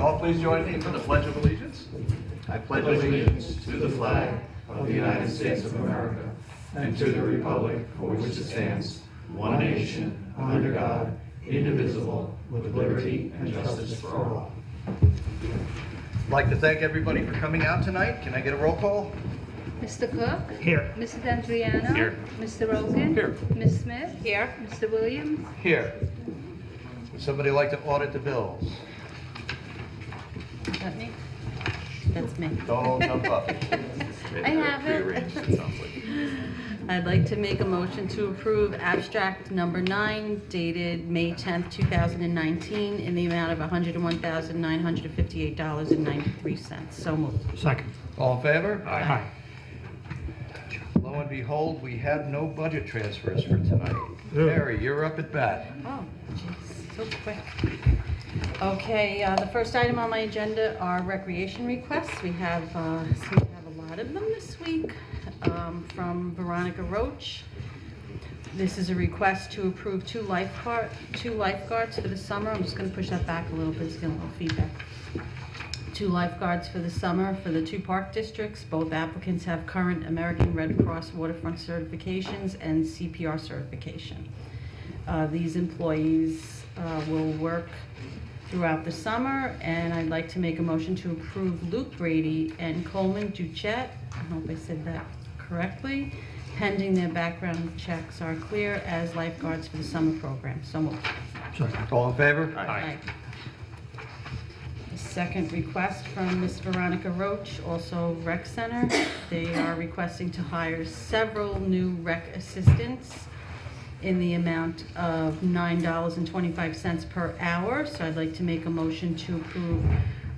all please join me for the Pledge of Allegiance? I pledge allegiance to the flag of the United States of America and to the republic for which it stands, one nation, under God, indivisible, with liberty and justice for all. I'd like to thank everybody for coming out tonight. Can I get a roll call? Mr. Cook? Here. Mrs. Andriano? Here. Mr. Rogan? Here. Ms. Smith? Here. Mr. Williams? Here. Would somebody like to audit the bills? Is that me? That's me. Don't all jump up. I have it. I'd like to make a motion to approve abstract number 9 dated May 10th, 2019 in the amount of $101,958.93. So moved. Second. All in favor? Aye. Lo and behold, we have no budget transfers for tonight. Mary, you're up at bat. Oh, jeez, so quick. Okay, the first item on my agenda are recreation requests. We have a lot of them this week from Veronica Roach. This is a request to approve two lifeguards for the summer. I'm just going to push that back a little bit, it's getting a little feedback. 2 lifeguards for the summer for the 2 park districts. Both applicants have current American Red Cross waterfront certifications and CPR certification. These employees will work throughout the summer, and I'd like to make a motion to approve Luke Brady and Coleman Duchette, I hope I said that correctly, pending their background checks are clear as lifeguards for the summer program. So moved. Second. All in favor? Aye. The second request from Ms. Veronica Roach, also Rec Center. They are requesting to hire several new rec assistants in the amount of $9.25 per hour. So I'd like to make a motion to approve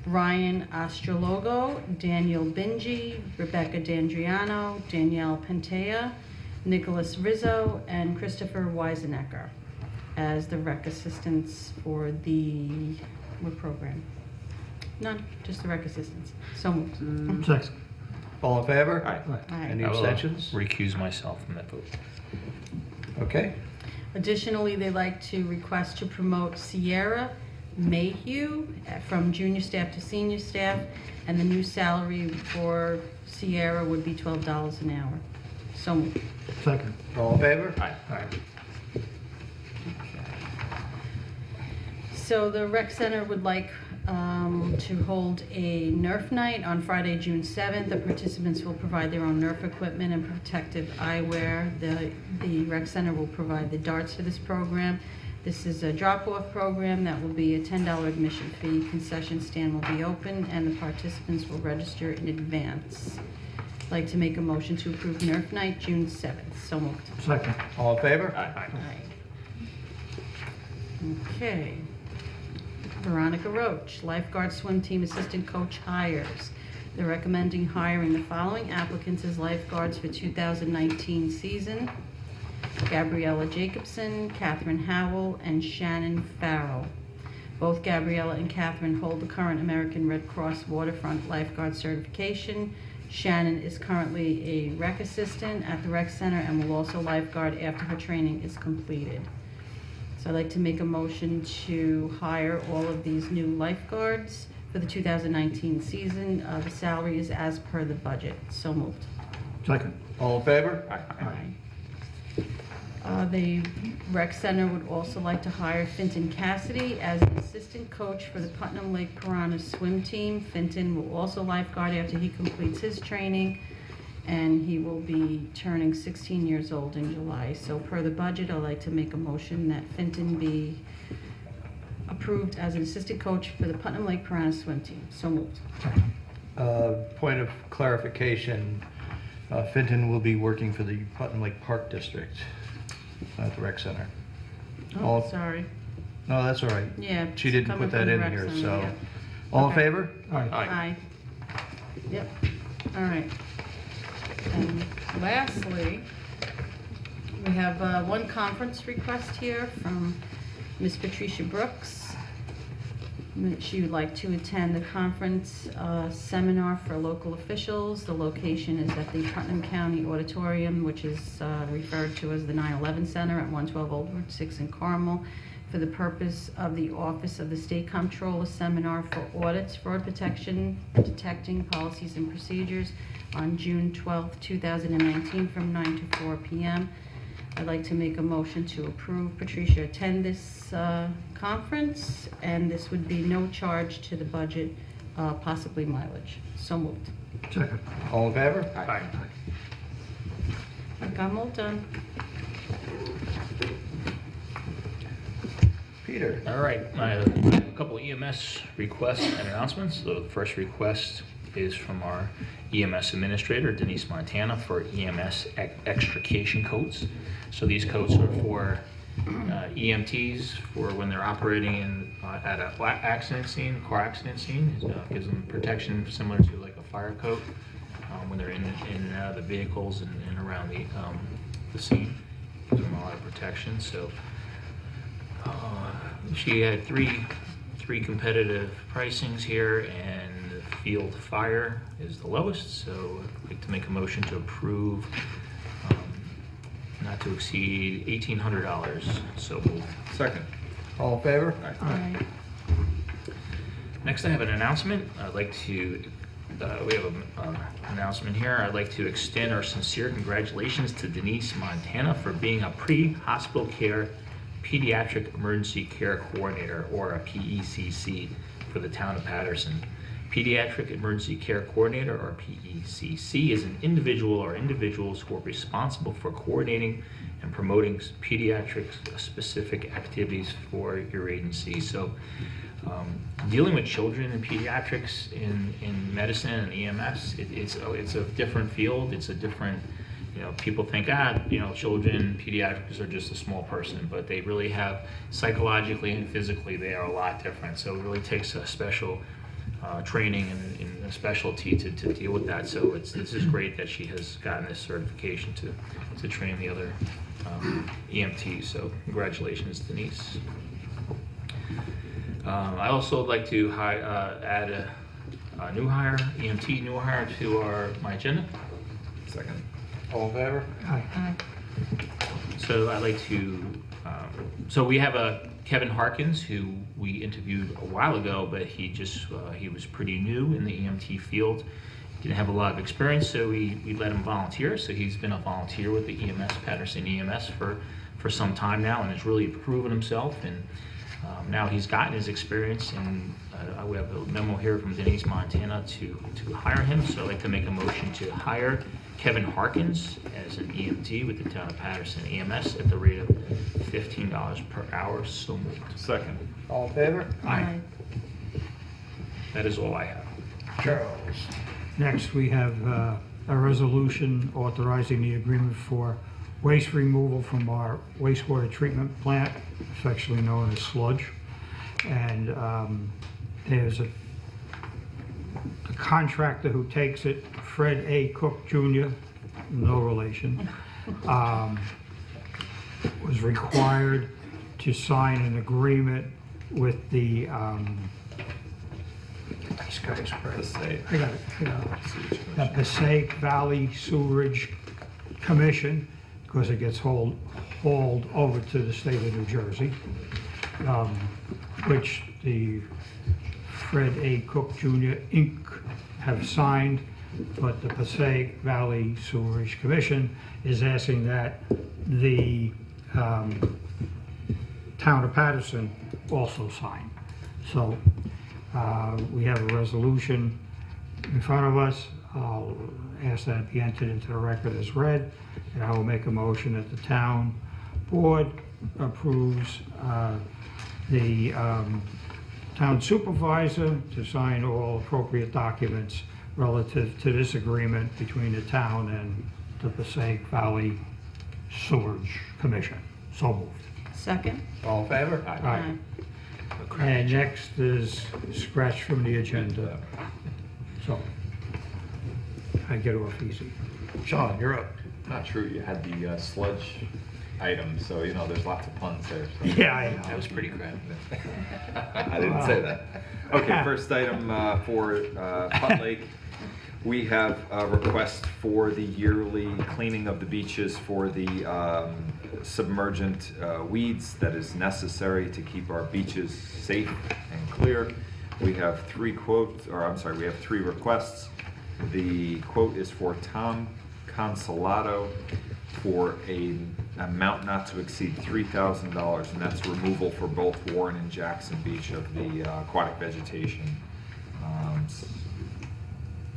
Ryan Ostrologo, Daniel Bingi, Rebecca D'Andriano, Danielle Pentea, Nicholas Rizzo, and Christopher Weisenecker as the rec assistants for the, what program? None, just the rec assistants. So moved. Second. All in favor? Aye. Aye. Any I will abstentions? recuse myself from that vote. Okay. Additionally, they like to request to promote Sierra Mayhew from junior staff to senior staff, and the new salary for Sierra would be $12 an hour. So moved. Second. All in favor? Aye. So the rec center would like to hold a Nerf night on Friday, June 7th. The participants will provide their own Nerf equipment and protective eyewear. The rec center will provide the darts for this program. This is a drop-off program that will be a $10 admission fee. Concession stand will be open, and the participants will register in advance. I'd like to make a motion to approve Nerf night, June 7th. So moved. Second. All in favor? Aye. Aye. Okay. Veronica Roach, lifeguard swim team assistant coach hires. They're recommending hiring the following applicants as lifeguards for 2019 season: Gabriella Jacobson, Catherine Howell, and Shannon Farrell. Both Gabriella and Catherine hold the current American Red Cross waterfront lifeguard certification. Shannon is currently a rec assistant at the rec center and will also lifeguard after her training is completed. So I'd like to make a motion to hire all of these new lifeguards for the 2019 season. The salary is as per the budget. So moved. Second. All in favor? Aye. The rec center would also like to hire Finton Cassidy as an assistant coach for the Putnam Lake Piranhas swim team. Finton will also lifeguard after he completes his training, and he will be turning 16 years old in July. So per the budget, I'd like to make a motion that Finton be approved as an assistant coach for the Putnam Lake Piranhas swim team. So moved. Point of clarification, Finton will be working for the Putnam Lake Park District at the rec center. Oh, All- sorry. No, that's all right. Yeah. She it's didn't coming put that from the in rec here, center, so. yeah. All in Okay. favor? Aye. Aye. Yep. All right. And lastly, we have one conference request here from Miss Patricia Brooks. She would like to attend the conference seminar for local officials. The location is at the Putnam County Auditorium, which is referred to as the 9/11 Center at 112 Old Route 6 in Carmel. for the purpose of the Office of the State Comptroller Seminar for Audits, Fraud Protection, Detecting Policies and Procedures on June 12th, 2019, from 9 to 4 p.m. I'd like to make a motion to approve Patricia attend this conference, and this would be no charge to the budget, possibly mileage. So moved. Second. All in favor? Aye. I think I'm all done. Peter? All right, I have a couple EMS requests and announcements. So the first request is from our EMS administrator, Denise Montana, for EMS extrication codes. So these codes are for EMTs for when they're operating in at a accident scene, car accident scene. Gives them protection similar to like a fire coat when they're in and out of the vehicles and around the scene. Gives them a lot of protection. So she had three competitive pricings here, and the field fire is the lowest. So I'd like to make a motion to approve not to exceed $1,800. So moved. Second. All in favor? Aye. Next, I have an announcement. I'd like to, we have an announcement here. I'd like to extend our sincere congratulations to Denise Montana for being a pre-hospital care pediatric emergency care coordinator, or a PECC, for the town of Patterson. Pediatric Emergency Care Coordinator, or PECC, is an individual or individuals who are responsible for coordinating and promoting pediatric specific activities for your agency. So dealing with children and pediatrics in medicine and EMS, it's a different field. It's a different, people think, children, pediatrics are just a small person, but they really have, psychologically and physically, they are a lot different. So it really takes a special training and a specialty to deal with that. So this is great that she has gotten this certification to train the other EMTs. So congratulations, Denise. I also would like to add a new hire, EMT new hire, to my agenda. Second. All in favor? Aye. Aye. So I'd like to, so we have Kevin Harkins, who we interviewed a while ago, but he was pretty new in the EMT field. Didn't have a lot of experience, so we let him volunteer. So he's been a volunteer with the EMS, Patterson EMS, for some time now, and has really proven himself. And now he's gotten his experience, and we have a memo here from Denise Montana to hire him. So I'd like to make a motion to hire Kevin Harkins as an EMT with the town of Patterson EMS at the rate of $15 per hour. So moved. Second. All in favor? Aye. That is all I have. Charles. Next, we have a resolution authorizing the agreement for waste removal from our wastewater treatment plant, affectionately known as sludge. And there's a contractor who takes it, Fred A. Cook Jr., no relation, was required to sign an agreement with the, these guys, I got it, the Passaic Valley Sewerage Commission, because it gets hauled over to the state of New Jersey, which the Fred A. Cook Jr. Inc. have signed, but the Passaic Valley Sewerage Commission is asking that the town of Patterson also sign. So we have a resolution in front of us. I'll ask that it be entered into the record as read, and I will make a motion that the town board approves the town supervisor to sign all appropriate documents relative to this agreement between the town and the Passaic Valley Sewerage Commission. So moved. Second. All in favor? Aye. And next is scratch from the agenda. So I get off easy. Sean, you're up. Not true, you had the sludge item, so there's lots of puns there. So. Yeah, I That know. was pretty good. I didn't say that. Okay, first item for Putt Lake. We have a request for the yearly cleaning of the beaches for the submergent weeds that is necessary to keep our beaches safe and clear. We have three requests. The quote is for Tom Consolato for an amount not to exceed $3,000, and that's removal for both Warren and Jackson Beach of the aquatic vegetation.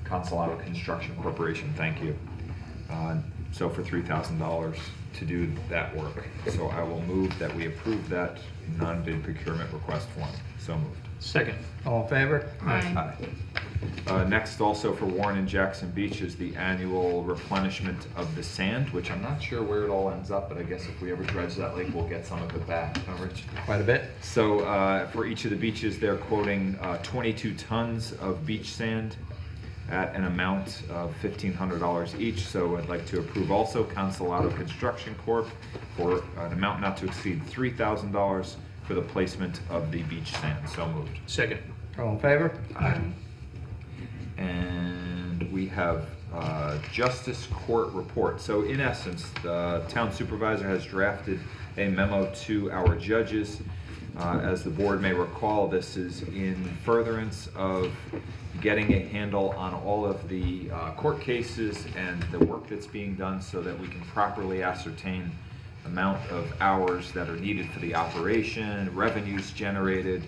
Consolato Construction Corporation, thank you. So for $3,000 to do that work. So I will move that we approve that non-bid procurement request form. So moved. Second. All in favor? Aye. Next, also for Warren and Jackson Beach, is the annual replenishment of the sand, which I'm not sure where it all ends up, but I guess if we ever dredge that lake, we'll get some of it back. Huh, Rich? Quite a bit. So for each of the beaches, they're quoting 22 tons of beach sand at an amount of $1,500 each. So I'd like to approve also Consolato Construction Corp. for an amount not to exceed $3,000 for the placement of the beach sand. So moved. Second. All in favor? Aye. And we have Justice Court report. So in essence, the town supervisor has drafted a memo to our judges. As the board may recall, this is in furtherance of getting a handle on all of the court cases and the work that's being done so that we can properly ascertain the amount of hours that are needed for the operation, revenues generated,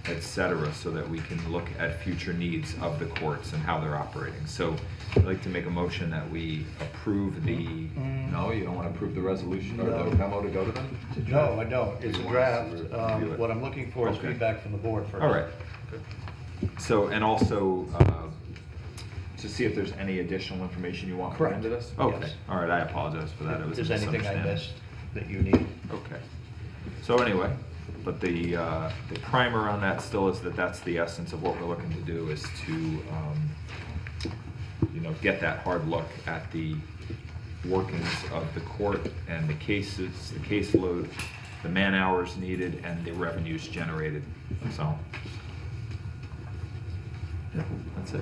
etc., so that we can look at future needs of the courts and how they're operating. So I'd like to make a motion that we approve the, no, you don't want to approve the resolution or the memo to go to them? No, I don't. It's a draft. Review it. What I'm looking for is Okay. feedback from the board first. All right. So, and also, to see if there's any additional information you want put Correct. into this? Yes. Okay, all right, I apologize for that. It If was a there's anything I misunderstanding. missed that you need. Okay. So anyway, but the primer on that still is that that's the essence of what we're looking to do, is to, get that hard look at the workings of the court and the cases, the caseload, the man hours needed, and the revenues generated. So that's it.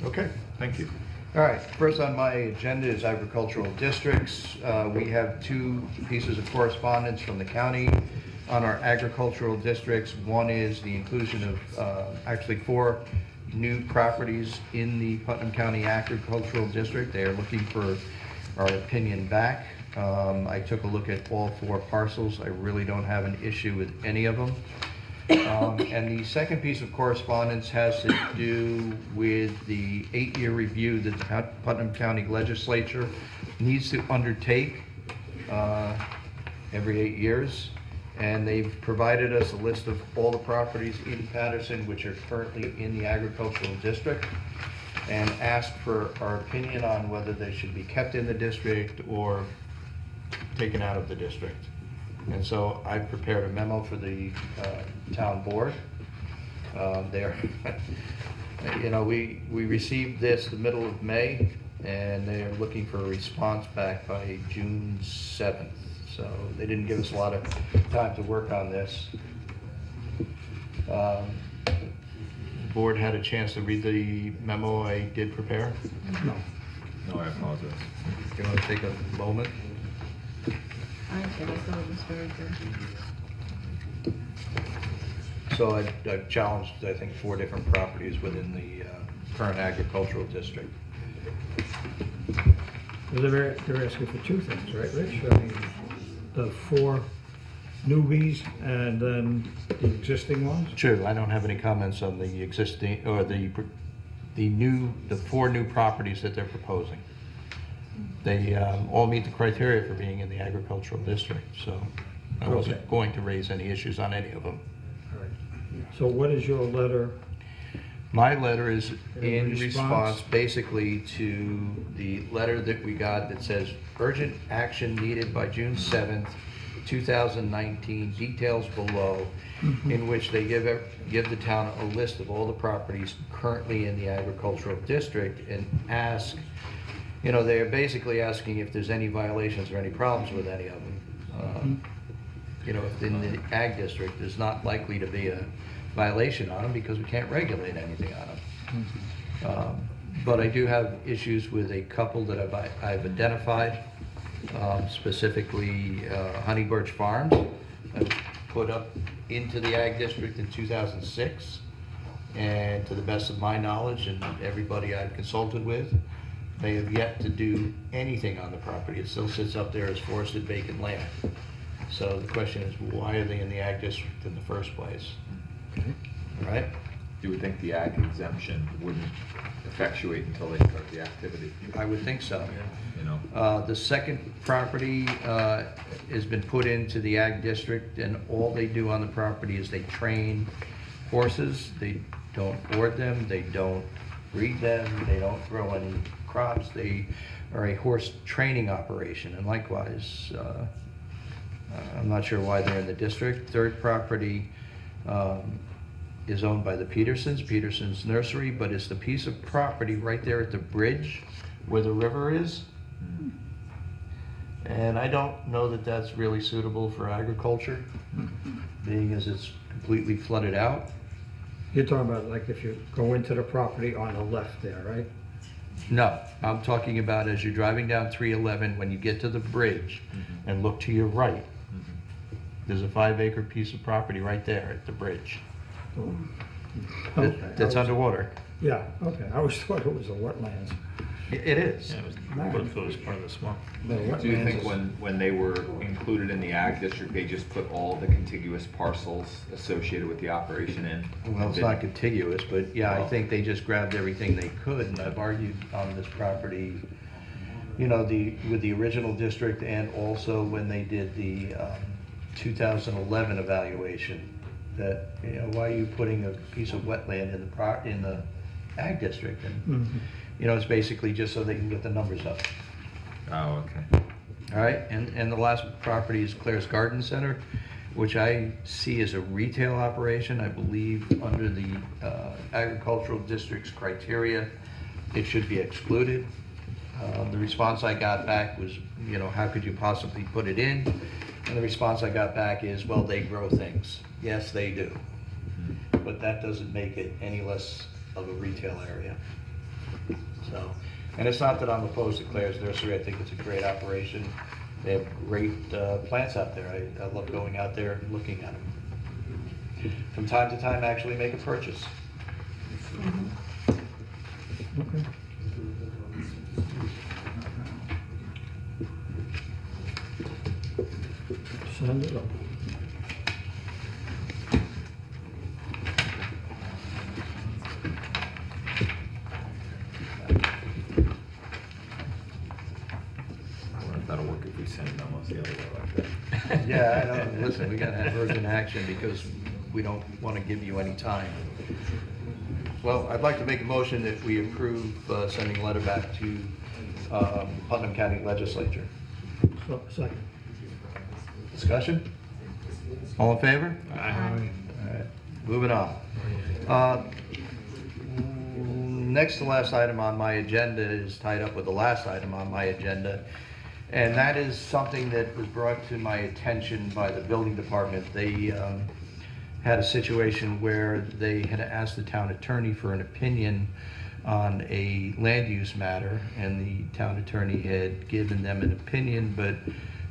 Okay. Thank you. All right, first on my agenda is agricultural districts. We have two pieces of correspondence from the county on our agricultural districts. One is the inclusion of actually 4 new properties in the Putnam County Agricultural District. They are looking for our opinion back. I took a look at all 4 parcels. I really don't have an issue with any of them. And the second piece of correspondence has to do with the 8-year review that the Putnam County Legislature needs to undertake every 8 years. And they've provided us a list of all the properties in Patterson which are currently in the agricultural district, and asked for our opinion on whether they should be kept in the district or taken out of the district. And so I prepared a memo for the town board. We received this the middle of May, and they are looking for a response back by June 7th. So they didn't give us a lot of time to work on this. The board had a chance to read the memo I did prepare. No. No, I apologize. You want to take a moment? I thought it was very good. So I've challenged, I think, 4 different properties within the current agricultural district. Well, they're asking for 2 things, right, Rich? I mean, the 4 newbies and then the existing ones? True, I don't have any comments on the existing, or the 4 new properties that they're proposing. They all meet the criteria for being in the agricultural district, so I wasn't Okay. going to raise any issues on any of them. All right. So what is your letter? My letter is in Response? response basically to the letter that we got that says urgent action needed by June 7th, 2019, details below, in which they give the town a list of all the properties currently in the agricultural district, and ask, they're basically asking if there's any violations or any problems with any of them. If in the ag district, there's not likely to be a violation on them because we can't regulate anything on them. But I do have issues with a couple that I've identified, specifically Honey Birch Farms, that was put up into the Ag District in 2006. And to the best of my knowledge and everybody I've consulted with, they have yet to do anything on the property. It still sits up there as forested vacant land. So the question is, why are they in the Ag District in the first place? All right? You would think the ag exemption wouldn't effectuate until they start the activity, I would think so. you know? The second property has been put into the Ag District, and all they do on the property is they train horses. They don't board them, they don't breed them, they don't grow any crops. They are a horse training operation, and likewise, I'm not sure why they're in the district. Third property is owned by the Peterson's Nursery, but it's the piece of property right there at the bridge where the river is. And I don't know that that's really suitable for agriculture, being as it's completely flooded out. You're talking about like if you go into the property on the left there, right? No, I'm talking about as you're driving down 311, when you get to the bridge and look to your right, there's a 5-acre piece of property right there at the bridge. Okay. That's underwater. Yeah, okay, I always thought it was the wetlands. It is. Yeah, it was, what if it was part of the swamp? The Do you wetlands think is- when they were included in the ag district, they just put all the contiguous parcels associated with the operation in? Well, it's not contiguous, but yeah, I think they just grabbed everything they could, and I've argued on this property, you know, with the original district and also when they did the 2011 evaluation, that, you know, why are you putting a piece of wetland in the ag district? And, you know, it's basically just so they can get the numbers up. Oh, okay. All right, and the last property is Claire's Garden Center, which I see as a retail operation. I believe under the agricultural district's criteria, it should be excluded. The response I got back was, you know, how could you possibly put it in? And the response I got back is, well, they grow things. Yes, they do. But that doesn't make it any less of a retail area. So, and it's not that I'm opposed to Claire's Nursery. I think it's a great operation. They have great plants out there. I love going out there and looking at them. From time to time, actually make a purchase. Okay. Send it up. I wonder if that'll work if we send memos the other way like that. Yeah, I know. Listen, we gotta have urgent action because we don't want to give you any time. Well, I'd like to make a motion that we approve sending a letter back to Putnam County Legislature. So, second. Discussion? All in favor? Aye. All right, moving on. Next to last item on my agenda is tied up with the last item on my agenda, and that is something that was brought to my attention by the building department. They had a situation where they had asked the town attorney for an opinion on a land use matter, and the town attorney had given them an opinion, but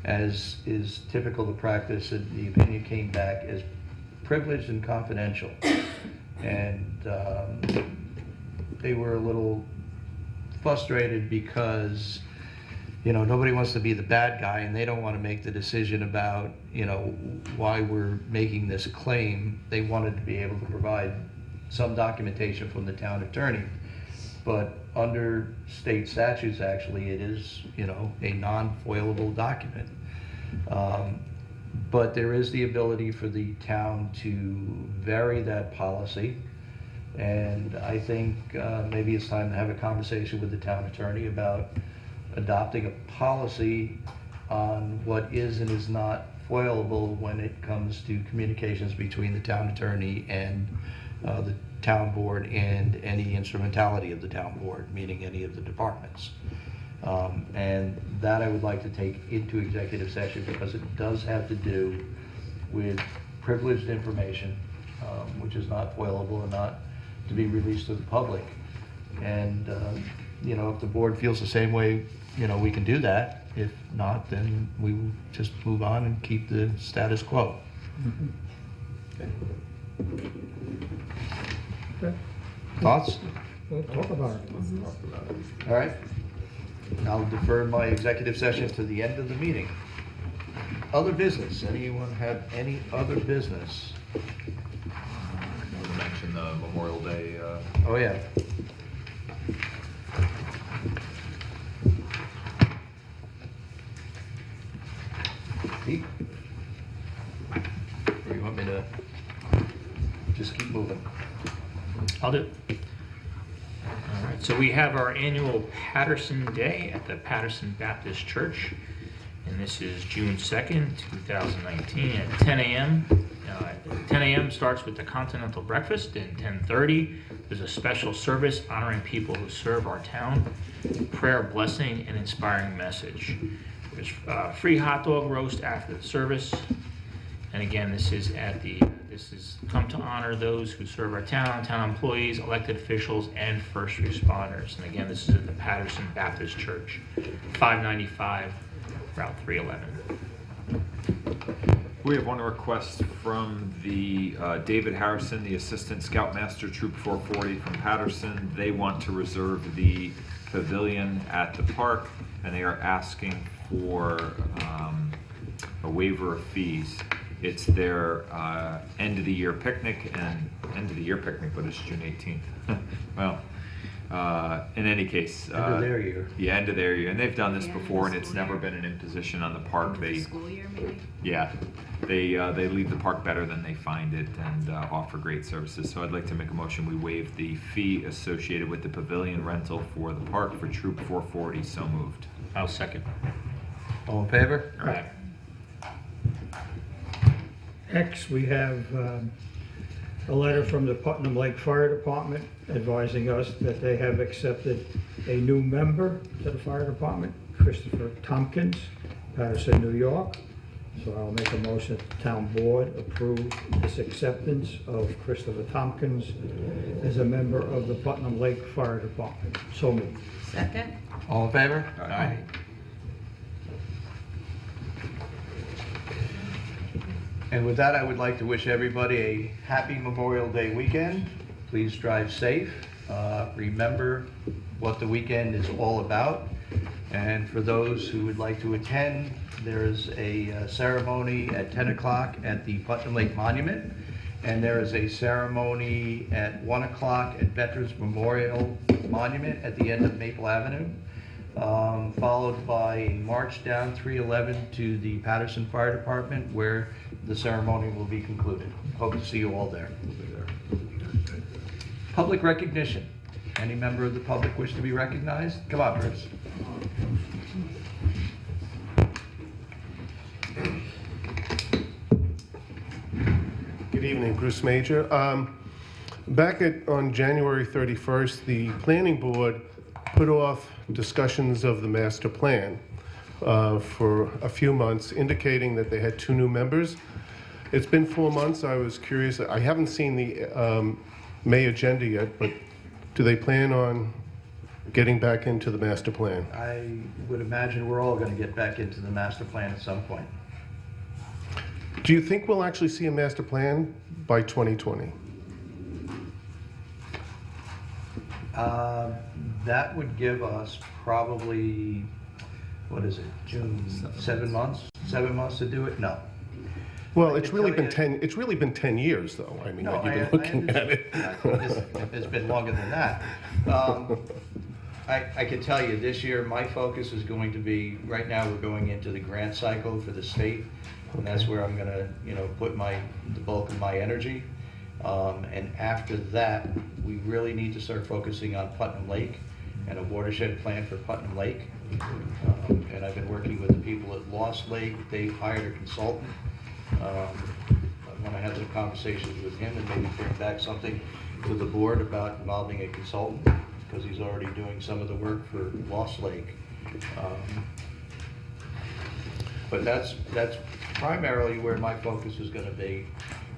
as is typical of practice, the opinion came back as privileged and confidential. And they were a little frustrated because, you know, nobody wants to be the bad guy, and they don't want to make the decision about, you know, why we're making this claim. They wanted to be able to provide some documentation from the town attorney. But under state statutes, actually, it is, you know, a non-foilable document. But there is the ability for the town to vary that policy. And I think maybe it's time to have a conversation with the town attorney about adopting a policy on what is and is not foilable when it comes to communications between the town attorney and the town board and any instrumentality of the town board, meaning any of the departments. And that I would like to take into executive session because it does have to do with privileged information, which is not foilable and not to be released to the public. And, if the board feels the same way, we can do that. If not, then we will just move on and keep the status quo. Okay. Thoughts? We'll talk about it. All right. I'll defer my executive session to the end of the meeting. Other business, anyone have any other business? I want to mention the Memorial Day. Oh, yeah. Pete? Or you want me to just keep moving? I'll do it. All right, so we have our annual Patterson Day at the Patterson Baptist Church, and this is June 2nd, 2019 at 10 a.m. 10 a.m. starts with the continental breakfast, and 10:30 there's a special service honoring people who serve our town, prayer, blessing, and inspiring message. There's free hot dog roast after the service, and again, this is come to honor those who serve our town employees, elected officials, and first responders. And again, this is at the Patterson Baptist Church, 595 Route 311. We have one request from the David Harrison, the Assistant Scoutmaster, Troop 440 from Patterson. They want to reserve the pavilion at the park, and they are asking for a waiver of fees. It's their end of the year picnic, but it's June 18th. Well, in any case, End of their year. Yeah, end of their year, and they've done this Yeah, before, and the it's school never year. been an imposition on the park. They, School year, maybe? yeah, they leave the park better than they find it, and offer great services. So I'd like to make a motion, we waive the fee associated with the pavilion rental for the park for Troop 440. So moved. I'll second. All in favor? All right. Next, we have a letter from the Putnam Lake Fire Department advising us that they have accepted a new member to the fire department, Christopher Tompkins, Patterson, New York. So I'll make a motion that the town board approve this acceptance of Christopher Tompkins as a member of the Putnam Lake Fire Department. So moved. Second? All in favor? Aye. And with that, I would like to wish everybody a happy Memorial Day weekend. Please drive safe. Remember what the weekend is all about. And for those who would like to attend, there is a ceremony at 10 o'clock at the Putnam Lake Monument. And there is a ceremony at 1 o'clock at Veterans Memorial Monument at the end of Maple Avenue. Followed by a march down 311 to the Patterson Fire Department, where the ceremony will be concluded. Hope to see you all there. Public recognition. Any member of the public wish to be recognized? Come on, Bruce. Good evening, Bruce Major. On January 31st, the planning board put off discussions of the master plan for a few months, indicating that they had 2 new members. It's been 4 months. I was curious. I haven't seen the May agenda yet, but do they plan on getting back into the master plan? I would imagine we're all going to get back into the master plan at some point. Do you think we'll actually see a master plan by 2020? That would give us probably, what is it, June, 7 months? 7 months to do it? No. Well, I it's can really tell been you- 10. It's really been 10 years, though. I mean, No, that you've been looking at it. It's been longer than that. I can tell you, this year, my focus is going to be, right now, we're going into the grant cycle for the state, and that's where I'm gonna, put the bulk of my energy. And after that, we really need to start focusing on Putnam Lake and a watershed plan for Putnam Lake. And I've been working with the people at Lost Lake. They've hired a consultant. I want to have some conversations with him and maybe bring back something to the board about involving a consultant, because he's already doing some of the work for Lost Lake. But that's primarily where my focus is going to be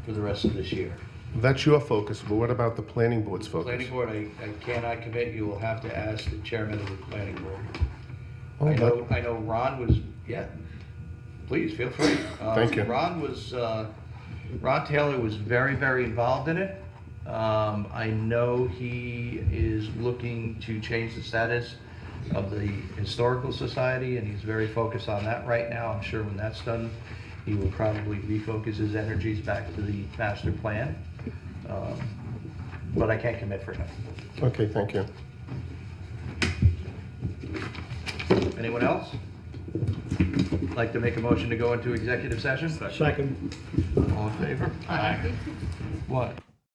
for the rest of this year. That's your focus, but what about the planning board's focus? Planning board, I cannot commit, you will have to ask the chairman of the planning board. Oh, I know Ron was, yeah, please, feel free. Thank you. Ron Taylor was very, very involved in it. I know he is looking to change the status of the Historical Society, and he's very focused on that right now. I'm sure when that's done, he will probably refocus his energies back to the master plan. But I can't commit for him. Okay, thank you. Anyone else? Like to make a motion to go into executive session? Second. All in favor? Aye. What?